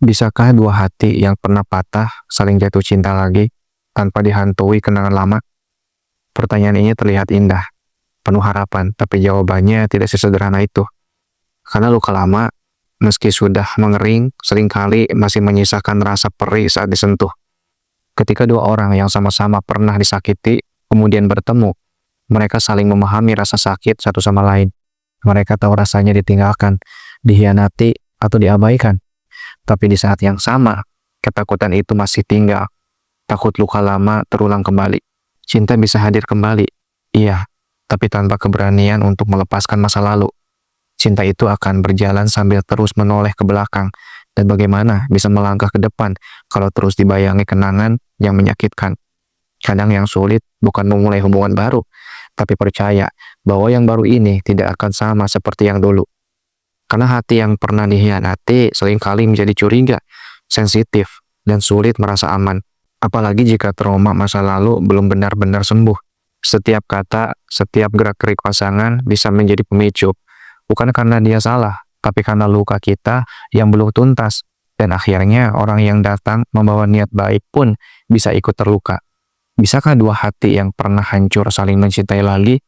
Bisakah dua hati yang pernah patah saling jatuh cinta lagi tanpa dihantui kenangan lama? Pertanyaan ini terlihat indah, penuh harapan, tapi jawabannya tidak sesederhana itu. Karena luka lama, meski sudah mengering, seringkali masih menyisakan rasa perih saat disentuh. Ketika dua orang yang sama-sama pernah disakiti, kemudian bertemu, mereka saling memahami rasa sakit satu sama lain. Mereka tahu rasanya ditinggalkan, dihianati, atau diabaikan. Tapi di saat yang sama, ketakutan itu masih tinggal. Takut luka lama terulang kembali. Cinta bisa hadir kembali, iya, tapi tanpa keberanian untuk melepaskan masa lalu. Cinta itu akan berjalan sambil terus menoleh ke belakang. Dan bagaimana bisa melangkah ke depan kalau terus dibayangi kenangan yang menyakitkan. Kadang yang sulit bukan memulai hubungan baru, tapi percaya bahwa yang baru ini tidak akan sama seperti yang dulu. Karena hati yang pernah dikhianati seringkali menjadi curiga, sensitif, dan sulit merasa aman. Apalagi jika trauma masa lalu belum benar-benar sembuh. Setiap kata, setiap gerak-gerik pasangan bisa menjadi pemicu. Bukan karena dia salah, tapi karena luka kita yang belum tuntas. Dan akhirnya orang yang datang membawa niat baik pun bisa ikut terluka. Bisakah dua hati yang pernah hancur saling mencintai lagi?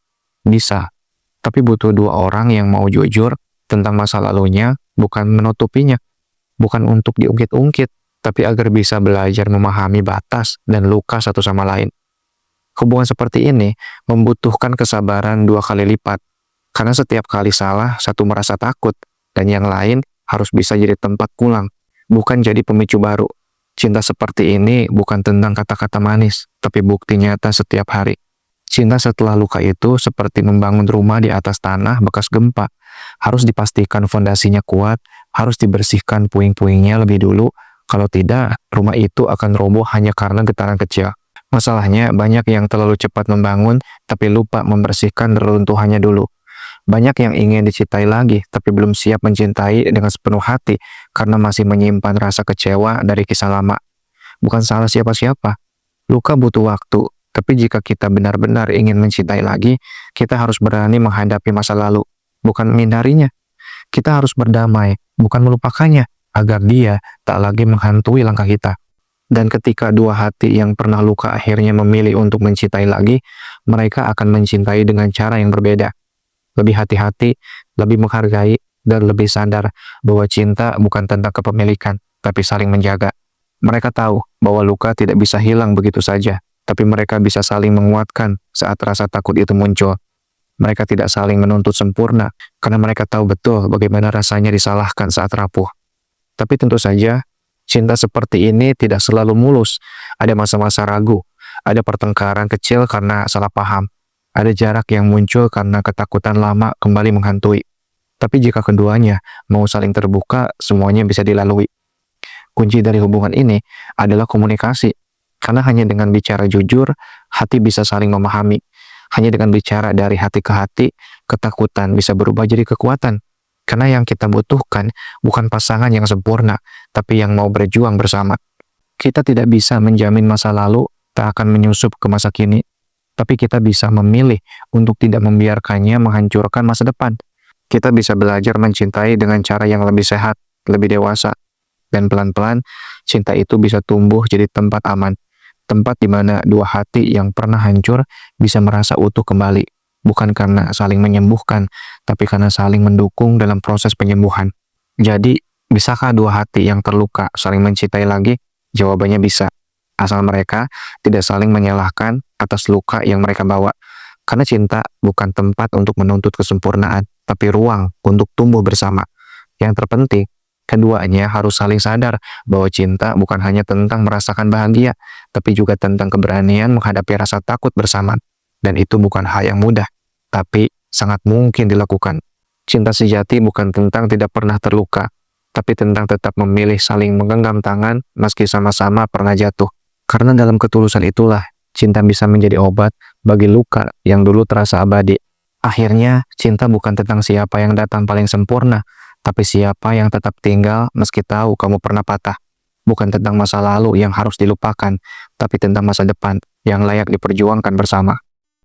Bisa. Tapi butuh dua orang yang mau jujur tentang masa lalunya, bukan menutupinya. Bukan untuk diungkit-ungkit, tapi agar bisa belajar memahami batas dan luka satu sama lain. Hubungan seperti ini membutuhkan kesabaran dua kali lipat. Karena setiap kali salah, satu merasa takut, dan yang lain harus bisa jadi tempat pulang, bukan jadi pemicu baru. Cinta seperti ini bukan tentang kata-kata manis, tapi bukti nyata setiap hari. Cinta setelah luka itu seperti membangun rumah di atas tanah bekas gempa. Harus dipastikan fondasinya kuat, harus dibersihkan puing-puingnya lebih dulu. Kalau tidak, rumah itu akan roboh hanya karena getaran kecil. Masalahnya, banyak yang terlalu cepat membangun, tapi lupa membersihkan reruntuhannya dulu. Banyak yang ingin dicintai lagi, tapi belum siap mencintai dengan sepenuh hati karena masih menyimpan rasa kecewa dari kisah lama. Bukan salah siapa-siapa. Luka butuh waktu, tapi jika kita benar-benar ingin mencintai lagi, kita harus berani menghadapi masa lalu, bukan menghindarinya. Kita harus berdamai, bukan melupakannya, agar dia tak lagi menghantui langkah kita. Dan ketika dua hati yang pernah luka akhirnya memilih untuk mencintai lagi, mereka akan mencintai dengan cara yang berbeda. Lebih hati-hati, lebih menghargai, dan lebih sadar bahwa cinta bukan tentang kepemilikan, tapi saling menjaga. Mereka tahu bahwa luka tidak bisa hilang begitu saja, tapi mereka bisa saling menguatkan saat rasa takut itu muncul. Mereka tidak saling menuntut sempurna, karena mereka tahu betul bagaimana rasanya disalahkan saat rapuh. Tapi tentu saja, cinta seperti ini tidak selalu mulus. Ada masa-masa ragu, ada pertengkaran kecil karena salah paham, ada jarak yang muncul karena ketakutan lama kembali menghantui. Tapi jika keduanya mau saling terbuka, semuanya bisa dilalui. Kunci dari hubungan ini adalah komunikasi. Karena hanya dengan bicara jujur, hati bisa saling memahami. Hanya dengan bicara dari hati ke hati, ketakutan bisa berubah jadi kekuatan. Karena yang kita butuhkan bukan pasangan yang sempurna, tapi yang mau berjuang bersama. Kita tidak bisa menjamin masa lalu tak akan menyusup ke masa kini. Tapi kita bisa memilih untuk tidak membiarkannya menghancurkan masa depan. Kita bisa belajar mencintai dengan cara yang lebih sehat, lebih dewasa. Dan pelan-pelan, cinta itu bisa tumbuh jadi tempat aman. Tempat di mana dua hati yang pernah hancur bisa merasa utuh kembali. Bukan karena saling menyembuhkan, tapi karena saling mendukung dalam proses penyembuhan. Jadi, bisakah dua hati yang terluka saling mencintai lagi? Jawabannya bisa. Asal mereka tidak saling menyalahkan atas luka yang mereka bawa. Karena cinta bukan tempat untuk menuntut kesempurnaan, tapi ruang untuk tumbuh bersama. Yang terpenting, keduanya harus saling sadar bahwa cinta bukan hanya tentang merasakan bahagia, tapi juga tentang keberanian menghadapi rasa takut bersama. Dan itu bukan hal yang mudah, tapi sangat mungkin dilakukan. Cinta sejati bukan tentang tidak pernah terluka, tapi tentang tetap memilih saling menggenggam tangan meski sama-sama pernah jatuh. Karena dalam ketulusan itulah, cinta bisa menjadi obat bagi luka yang dulu terasa abadi. Akhirnya, cinta bukan tentang siapa yang datang paling sempurna, tapi siapa yang tetap tinggal meski tahu kamu pernah patah. Bukan tentang masa lalu yang harus dilupakan, tapi tentang masa depan yang layak diperjuangkan bersama.